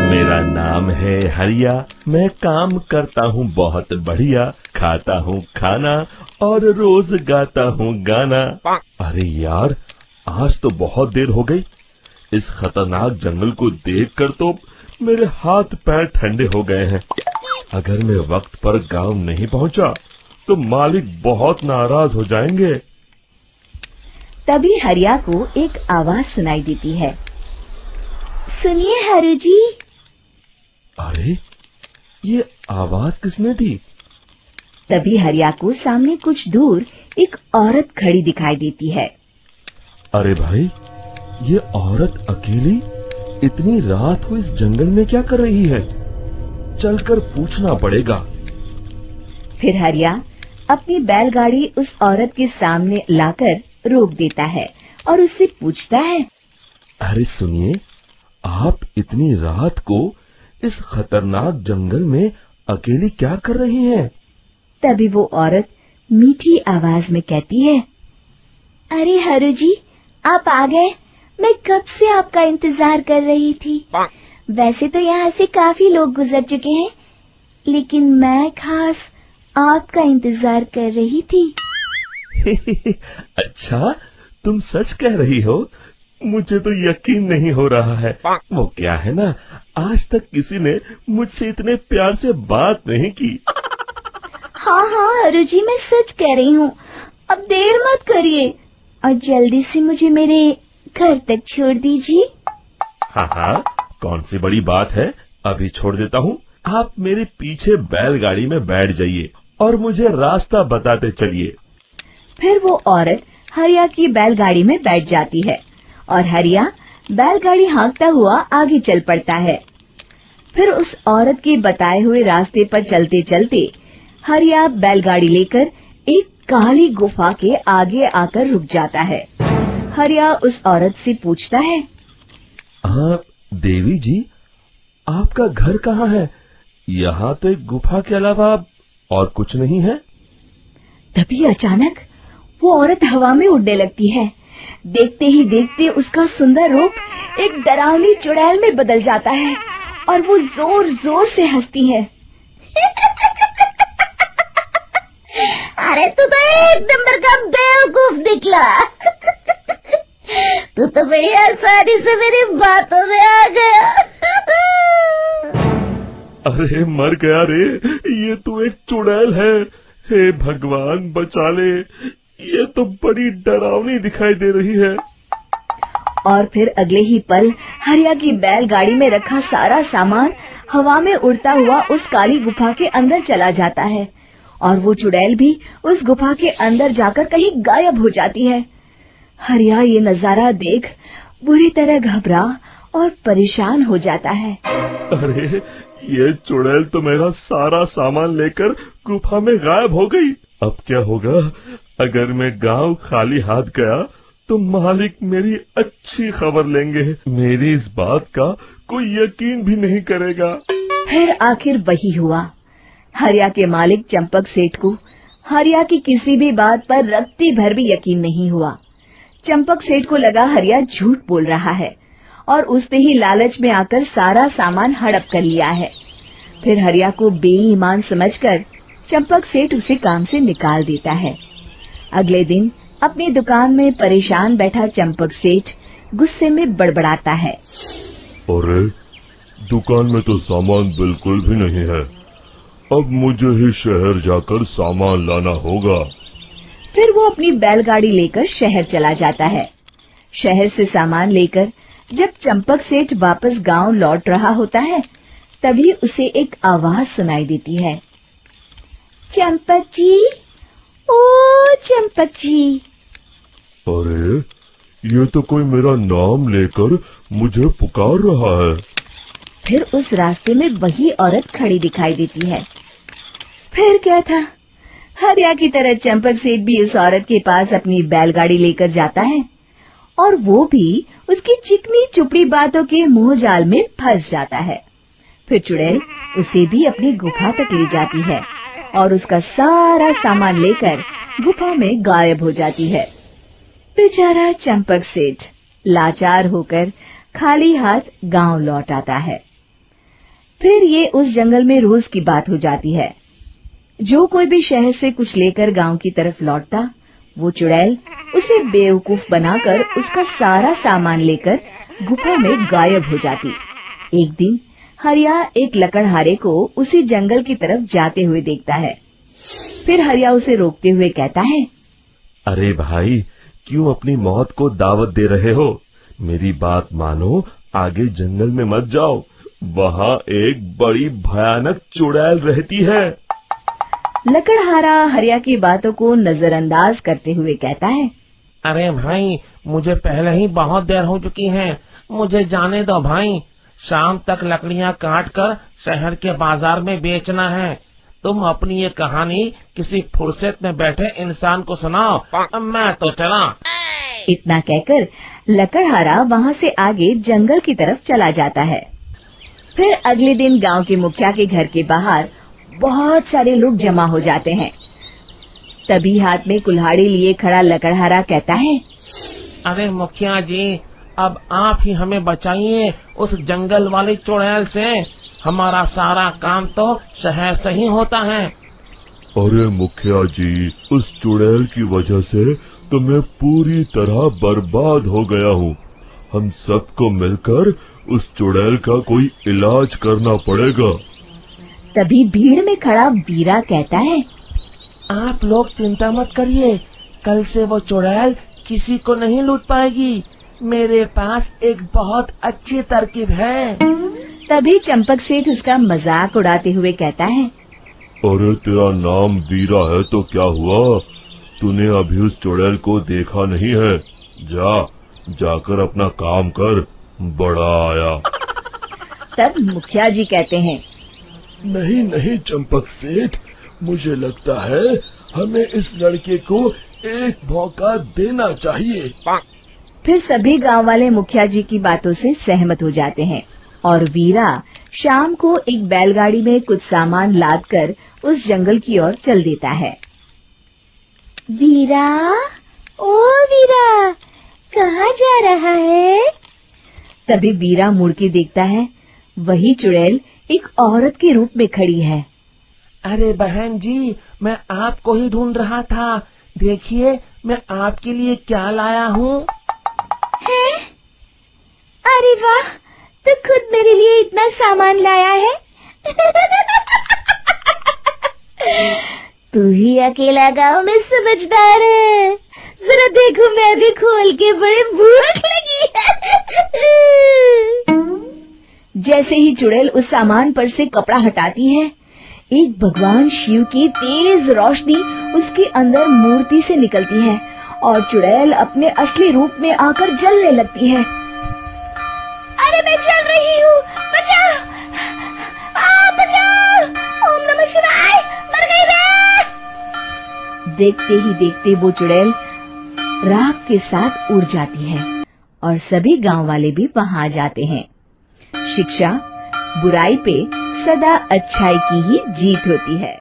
मेरा नाम है हरिया, मैं काम करता हूँ बहुत बढ़िया, खाता हूँ खाना और रोज गाता हूँ गाना। अरे यार, आज तो बहुत देर हो गई। इस खतरनाक जंगल को देखकर तो मेरे हाथ पैर ठंडे हो गए हैं। अगर मैं वक्त पर गांव नहीं पहुंचा तो मालिक बहुत नाराज हो जाएंगे। तभी हरिया को एक आवाज सुनाई देती है। सुनिए हरु जी। अरे, ये आवाज किसने दी? तभी हरिया को सामने कुछ दूर एक औरत खड़ी दिखाई देती है। अरे भाई, ये औरत अकेली इतनी रात को इस जंगल में क्या कर रही है? चलकर पूछना पड़ेगा। फिर हरिया अपनी बैलगाड़ी उस औरत के सामने लाकर रोक देता है और उससे पूछता है। अरे सुनिए, आप इतनी रात को इस खतरनाक जंगल में अकेली क्या कर रही हैं? तभी वो औरत मीठी आवाज में कहती है। अरे हरु जी, आप आ गए। मैं कब से आपका इंतजार कर रही थी। वैसे तो यहाँ से काफी लोग गुजर चुके हैं, लेकिन मैं खास आपका इंतजार कर रही थी। अच्छा, तुम सच कह रही हो? मुझे तो यकीन नहीं हो रहा है। वो क्या है ना, आज तक किसी ने मुझसे इतने प्यार से बात नहीं की। हाँ हाँ हरु जी, मैं सच कह रही हूँ। अब देर मत करिए और जल्दी से मुझे मेरे घर तक छोड़ दीजिए। हाँ हाँ, कौन सी बड़ी बात है, अभी छोड़ देता हूँ। आप मेरे पीछे बैलगाड़ी में बैठ जाइए और मुझे रास्ता बताते चलिए। फिर वो औरत हरिया की बैलगाड़ी में बैठ जाती है और हरिया बैलगाड़ी हाँकता हुआ आगे चल पड़ता है। फिर उस औरत के बताए हुए रास्ते पर चलते चलते हरिया बैलगाड़ी लेकर एक काली गुफा के आगे आकर रुक जाता है। हरिया उस औरत से पूछता है। हाँ देवी जी, आपका घर कहाँ है? यहाँ तो एक गुफा के अलावा और कुछ नहीं है। तभी अचानक वो औरत हवा में उड़ने लगती है। देखते ही देखते उसका सुंदर रूप एक डरावनी चुड़ैल में बदल जाता है और वो जोर जोर से हंसती है। अरे तू तो एक नंबर का बेवकूफ निकला। तू तो बड़ी आसानी से मेरी बातों में आ गया। अरे मर गया रे, ये तो एक चुड़ैल है। हे भगवान बचा ले, ये तो बड़ी डरावनी दिखाई दे रही है। और फिर अगले ही पल हरिया की बैलगाड़ी में रखा सारा सामान हवा में उड़ता हुआ उस काली गुफा के अंदर चला जाता है और वो चुड़ैल भी उस गुफा के अंदर जाकर कहीं गायब हो जाती है। हरिया ये नजारा देख बुरी तरह घबरा और परेशान हो जाता है। अरे, ये चुड़ैल तो मेरा सारा सामान लेकर गुफा में गायब हो गई। अब क्या होगा? अगर मैं गांव खाली हाथ गया तो मालिक मेरी अच्छी खबर लेंगे। मेरी इस बात का कोई यकीन भी नहीं करेगा। फिर आखिर वही हुआ। हरिया के मालिक चंपक सेठ को हरिया की किसी भी बात पर रत्ती भर भी यकीन नहीं हुआ। चंपक सेठ को लगा हरिया झूठ बोल रहा है और उसने ही लालच में आकर सारा सामान हड़प कर लिया है। फिर हरिया को बेईमान समझकर चंपक सेठ उसे काम से निकाल देता है। अगले दिन अपनी दुकान में परेशान बैठा चंपक सेठ गुस्से में बड़बड़ाता है। अरे, दुकान में तो सामान बिल्कुल भी नहीं है। अब मुझे ही शहर जाकर सामान लाना होगा। फिर वो अपनी बैलगाड़ी लेकर शहर चला जाता है। शहर से सामान लेकर जब चंपक सेठ वापस गांव लौट रहा होता है, तभी उसे एक आवाज सुनाई देती है। चंपक जी, ओ चंपक जी। अरे, ये तो कोई मेरा नाम लेकर मुझे पुकार रहा है। फिर उस रास्ते में वही औरत खड़ी दिखाई देती है। फिर क्या था, हरिया की तरह चंपक सेठ भी उस औरत के पास अपनी बैलगाड़ी लेकर जाता है और वो भी उसकी चिकनी चुपड़ी बातों के मुंह जाल में फंस जाता है। फिर चुड़ैल उसे भी अपनी गुफा तक ले जाती है और उसका सारा सामान लेकर गुफा में गायब हो जाती है। बेचारा चंपक सेठ लाचार होकर खाली हाथ गांव लौट आता है। फिर ये उस जंगल में रोज की बात हो जाती है। जो कोई भी शहर से कुछ लेकर गांव की तरफ लौटता, वो चुड़ैल उसे बेवकूफ बनाकर उसका सारा सामान लेकर गुफा में गायब हो जाती। एक दिन हरिया एक लकड़हारे को उसी जंगल की तरफ जाते हुए देखता है। फिर हरिया उसे रोकते हुए कहता है, अरे भाई, क्यों अपनी मौत को दावत दे रहे हो? मेरी बात मानो, आगे जंगल में मत जाओ, वहाँ एक बड़ी भयानक चुड़ैल रहती है। लकड़हारा हरिया की बातों को नजरअंदाज करते हुए कहता है, अरे भाई, मुझे पहले ही बहुत देर हो चुकी है, मुझे जाने दो भाई। शाम तक लकड़ियाँ काट कर शहर के बाजार में बेचना है। तुम अपनी ये कहानी किसी फुर्सत में बैठे इंसान को सुनाओ, मैं तो चला। इतना कहकर लकड़हारा वहाँ से आगे जंगल की तरफ चला जाता है। फिर अगले दिन गांव के मुखिया के घर के बाहर बहुत सारे लोग जमा हो जाते हैं। तभी हाथ में कुल्हाड़ी लिए खड़ा लकड़हारा कहता है, अरे मुखिया जी, अब आप ही हमें बचाइए उस जंगल वाली चुड़ैल से। हमारा सारा काम तो शहर से ही होता है। अरे मुखिया जी, उस चुड़ैल की वजह से तो मैं पूरी तरह बर्बाद हो गया हूँ। हम सबको मिलकर उस चुड़ैल का कोई इलाज करना पड़ेगा। तभी भीड़ में खड़ा वीरा कहता है, आप लोग चिंता मत करिए, कल से वो चुड़ैल किसी को नहीं लूट पाएगी। मेरे पास एक बहुत अच्छी तरकीब है। तभी चंपक सेठ उसका मजाक उड़ाते हुए कहता है, अरे तेरा नाम वीरा है तो क्या हुआ? तूने अभी उस चुड़ैल को देखा नहीं है? जाकर अपना काम कर, बड़ा आया। तब मुखिया जी कहते हैं, नहीं चंपक सेठ, मुझे लगता है हमें इस लड़के को एक मौका देना चाहिए। फिर सभी गांव वाले मुखिया जी की बातों से सहमत हो जाते हैं और वीरा शाम को एक बैलगाड़ी में कुछ सामान लादकर उस जंगल की ओर चल देता है। वीरा, ओ वीरा, कहाँ जा रहा है? तभी वीरा मुड़ के देखता है, वही चुड़ैल एक औरत के रूप में खड़ी है। अरे बहन जी, मैं आपको ही ढूंढ रहा था। देखिए, मैं आपके लिए क्या लाया हूँ। अरे वाह, तो खुद मेरे लिए इतना सामान लाया है। तू ही अकेला गांव में समझदार है। जरा देखो, मैं भी खोल के, बड़े भूख लगी है। जैसे ही चुड़ैल उस सामान पर से कपड़ा हटाती है, एक भगवान शिव की तेज रोशनी उसके अंदर मूर्ति से निकलती है और चुड़ैल अपने असली रूप में आकर जलने लगती है। अरे मैं जल रही हूँ, बचाओ, बचाओ, ओम नमः शिवाय, मर गई मैं। देखते ही देखते वो चुड़ैल राख के साथ उड़ जाती है और सभी गांव वाले भी वहां आ जाते हैं। शिक्षा बुराई पे सदा अच्छाई की ही जीत होती है।